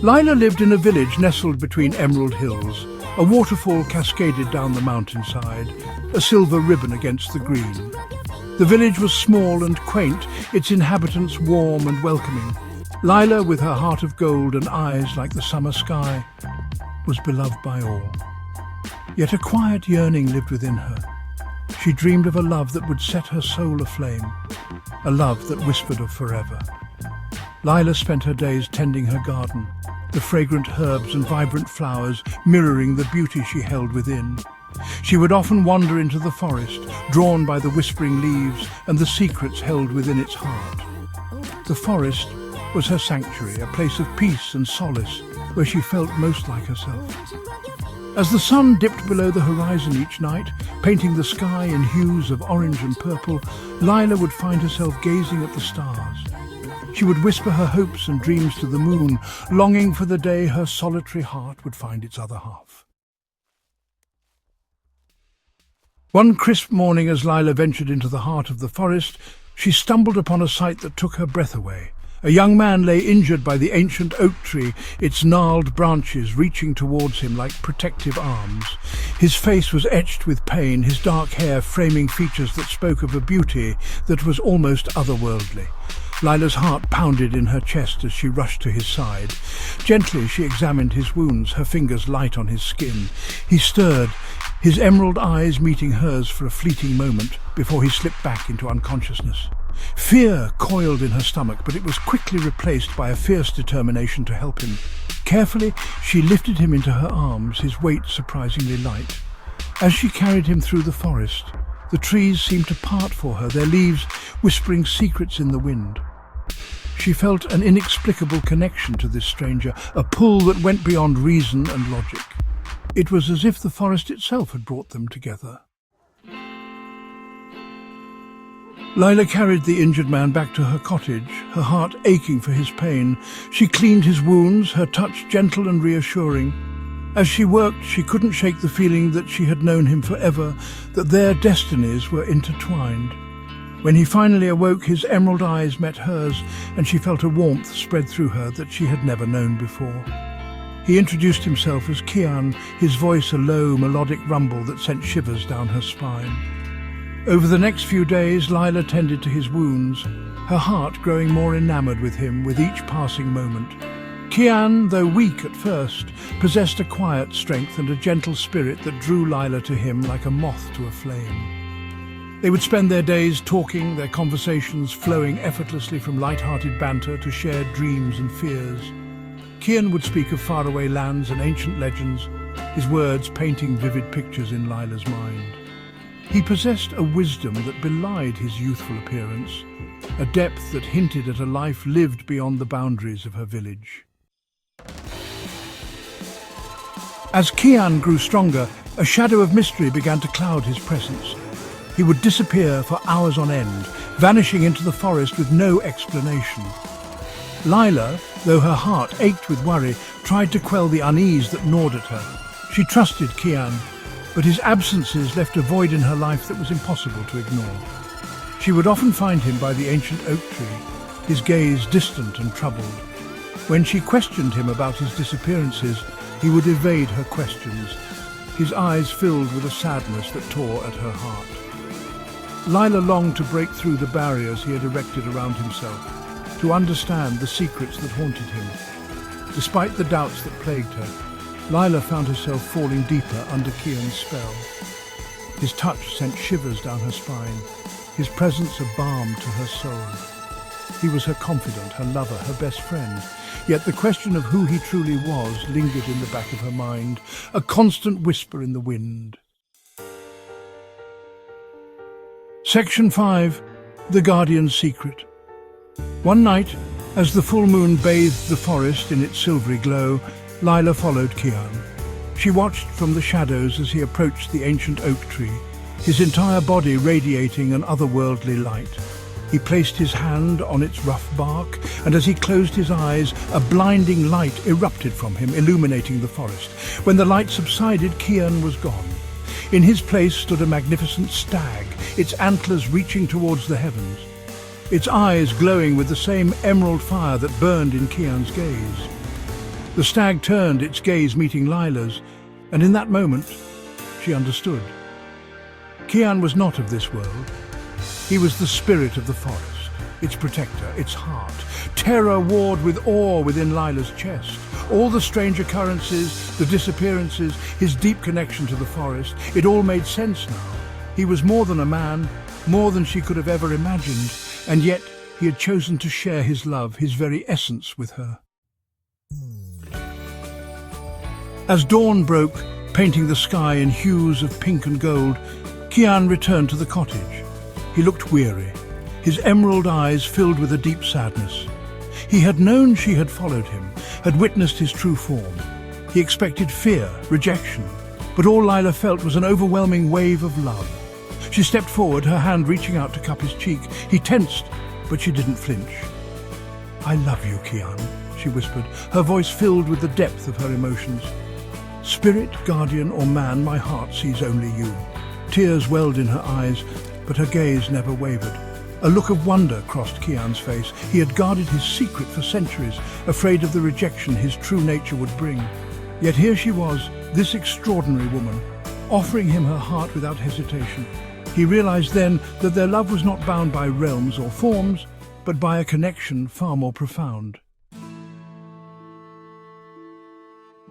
Layla lived in a village nestled between emerald hills. A waterfall cascaded down the mountainside, a silver ribbon against the green. The village was small and quaint, its inhabitants warm and welcoming. Layla, with her heart of gold and eyes like the summer sky, was beloved by all. Yet a quiet yearning lived within her. She dreamed of a love that would set her soul aflame, a love that whispered of forever. Layla spent her days tending her garden, the fragrant herbs and vibrant flowers mirroring the beauty she held within. She would often wander into the forest, drawn by the whispering leaves and the secrets held within its heart. The forest was her sanctuary, a place of peace and solace, where she felt most like herself. As the sun dipped below the horizon each night, painting the sky in hues of orange and purple, Layla would find herself gazing at the stars. She would whisper her hopes and dreams to the moon, longing for the day her solitary heart would find its other half. One crisp morning, as Layla ventured into the heart of the forest, she stumbled upon a sight that took her breath away. A young man lay injured by the ancient oak tree, its gnarled branches reaching towards him like protective arms. His face was etched with pain, his dark hair framing features that spoke of a beauty that was almost otherworldly. Layla's heart pounded in her chest as she rushed to his side. Gently she examined his wounds, her fingers light on his skin. He stirred, his emerald eyes meeting hers for a fleeting moment before he slipped back into unconsciousness. Fear coiled in her stomach, but it was quickly replaced by a fierce determination to help him. Carefully, she lifted him into her arms, his weight surprisingly light. As she carried him through the forest, the trees seemed to part for her, their leaves whispering secrets in the wind. She felt an inexplicable connection to this stranger, a pull that went beyond reason and logic. It was as if the forest itself had brought them together. Layla carried the injured man back to her cottage, her heart aching for his pain. She cleaned his wounds, her touch gentle and reassuring. As she worked, she couldn't shake the feeling that she had known him forever, that their destinies were intertwined. When he finally awoke, his emerald eyes met hers, and she felt a warmth spread through her that she had never known before. He introduced himself as Kian, his voice a low, melodic rumble that sent shivers down her spine. Over the next few days, Layla tended to his wounds, her heart growing more enamored with him with each passing moment. Kian, though weak at first, possessed a quiet strength and a gentle spirit that drew Layla to him like a moth to a flame. They would spend their days talking, their conversations flowing effortlessly from light-hearted banter to shared dreams and fears. Kian would speak of faraway lands and ancient legends, his words painting vivid pictures in Layla's mind. He possessed a wisdom that belied his youthful appearance, a depth that hinted at a life lived beyond the boundaries of her village. As Kian grew stronger, a shadow of mystery began to cloud his presence. He would disappear for hours on end, vanishing into the forest with no explanation. Layla, though her heart ached with worry, tried to quell the unease that gnawed at her. She trusted Kian, but his absences left a void in her life that was impossible to ignore. She would often find him by the ancient oak tree, his gaze distant and troubled. When she questioned him about his disappearances, he would evade her questions, his eyes filled with a sadness that tore at her heart. Layla longed to break through the barriers he had erected around himself, to understand the secrets that haunted him. Despite the doubts that plagued her, Layla found herself falling deeper under Kian's spell. His touch sent shivers down her spine, his presence a balm to her soul. He was her confidant, her lover, her best friend. Yet the question of who he truly was lingered in the back of her mind, a constant whisper in the wind. Section 5. The Guardian's Secret. One night, as the full moon bathed the forest in its silvery glow, Layla followed Kian. She watched from the shadows as he approached the ancient oak tree, his entire body radiating an otherworldly light. He placed his hand on its rough bark, and as he closed his eyes, a blinding light erupted from him, illuminating the forest. When the light subsided, Kian was gone. In his place stood a magnificent stag, its antlers reaching towards the heavens, its eyes glowing with the same emerald fire that burned in Kian's gaze. The stag turned, its gaze meeting Layla's, and in that moment, she understood. Kian was not of this world. He was the spirit of the forest, its protector, its heart. Terror warred with awe within Layla's chest. All the strange occurrences, the disappearances, his deep connection to the forest, it all made sense now. He was more than a man, more than she could have ever imagined, and yet he had chosen to share his love, his very essence, with her. As dawn broke, painting the sky in hues of pink and gold, Kian returned to the cottage. He looked weary, his emerald eyes filled with a deep sadness. He had known she had followed him, had witnessed his true form. He expected fear, rejection, but all Layla felt was an overwhelming wave of love. She stepped forward, her hand reaching out to cup his cheek. He tensed, but she didn't flinch. "I love you, Kian," she whispered, her voice filled with the depth of her emotions. "Spirit, guardian, or man, my heart sees only you." Tears welled in her eyes, but her gaze never wavered. A look of wonder crossed Kian's face. He had guarded his secret for centuries, afraid of the rejection his true nature would bring. Yet here she was, this extraordinary woman, offering him her heart without hesitation. He realized then that their love was not bound by realms or forms, but by a connection far more profound.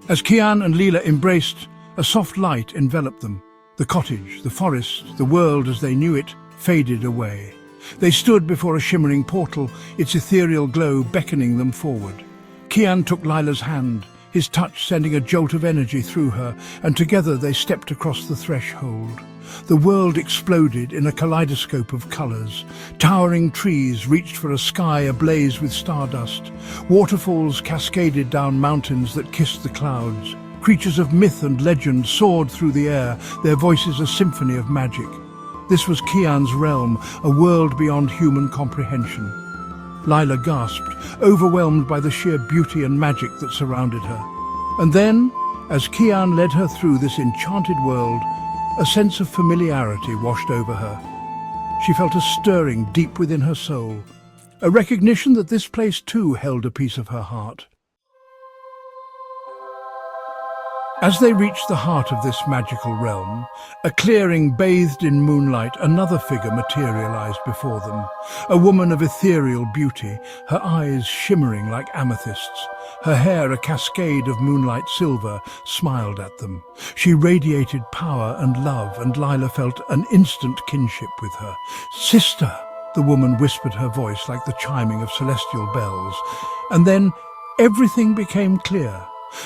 As Kian and Layla embraced, a soft light enveloped them. The cottage, the forest, the world as they knew it, faded away. They stood before a shimmering portal, its ethereal glow beckoning them forward. Kian took Layla's hand, his touch sending a jolt of energy through her, and together they stepped across the threshold. The world exploded in a kaleidoscope of colours. Towering trees reached for a sky ablaze with stardust. Waterfalls cascaded down mountains that kissed the clouds. Creatures of myth and legend soared through the air, their voices a symphony of magic. This was Kian's realm, a world beyond human comprehension. Layla gasped, overwhelmed by the sheer beauty and magic that surrounded her. And then, as Kian led her through this enchanted world, a sense of familiarity washed over her. She felt a stirring deep within her soul, a recognition that this place too held a piece of her heart. As they reached the heart of this magical realm, a clearing bathed in moonlight, another figure materialized before them. A woman of ethereal beauty, her eyes shimmering like amethysts, her hair a cascade of moonlight silver, smiled at them. She radiated power and love, and Layla felt an instant kinship with her. "Sister," the woman whispered, her voice like the chiming of celestial bells. And then everything became clear.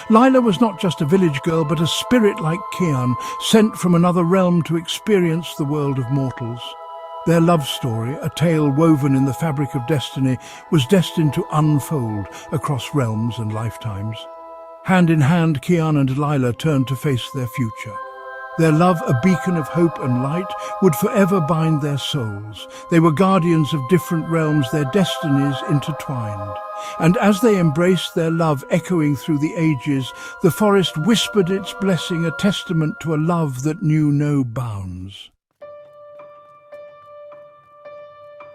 Layla was not just a village girl, but a spirit like Kian, sent from another realm to experience the world of mortals. Their love story, a tale woven in the fabric of destiny, was destined to unfold across realms and lifetimes. Hand in hand, Kian and Layla turned to face their future. Their love, a beacon of hope and light, would forever bind their souls. They were guardians of different realms, their destinies intertwined. And as they embraced their love echoing through the ages, the forest whispered its blessing, a testament to a love that knew no bounds.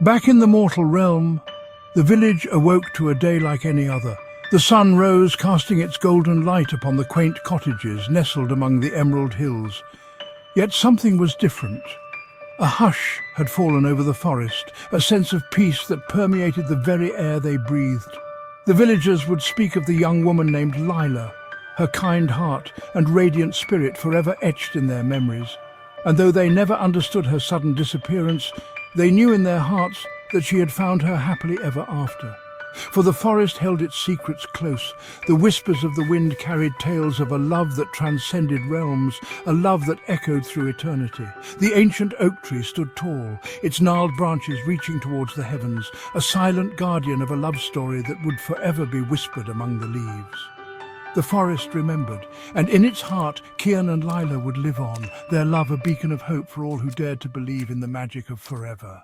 Back in the mortal realm, the village awoke to a day like any other. The sun rose, casting its golden light upon the quaint cottages nestled among the emerald hills. Yet something was different. A hush had fallen over the forest, a sense of peace that permeated the very air they breathed. The villagers would speak of the young woman named Layla, her kind heart and radiant spirit forever etched in their memories. And though they never understood her sudden disappearance, they knew in their hearts that she had found her happily ever after. For the forest held its secrets close. The whispers of the wind carried tales of a love that transcended realms, a love that echoed through eternity. The ancient oak tree stood tall, its gnarled branches reaching towards the heavens, a silent guardian of a love story that would forever be whispered among the leaves. The forest remembered, and in its heart Kian and Layla would live on, their love a beacon of hope for all who dared to believe in the magic of forever.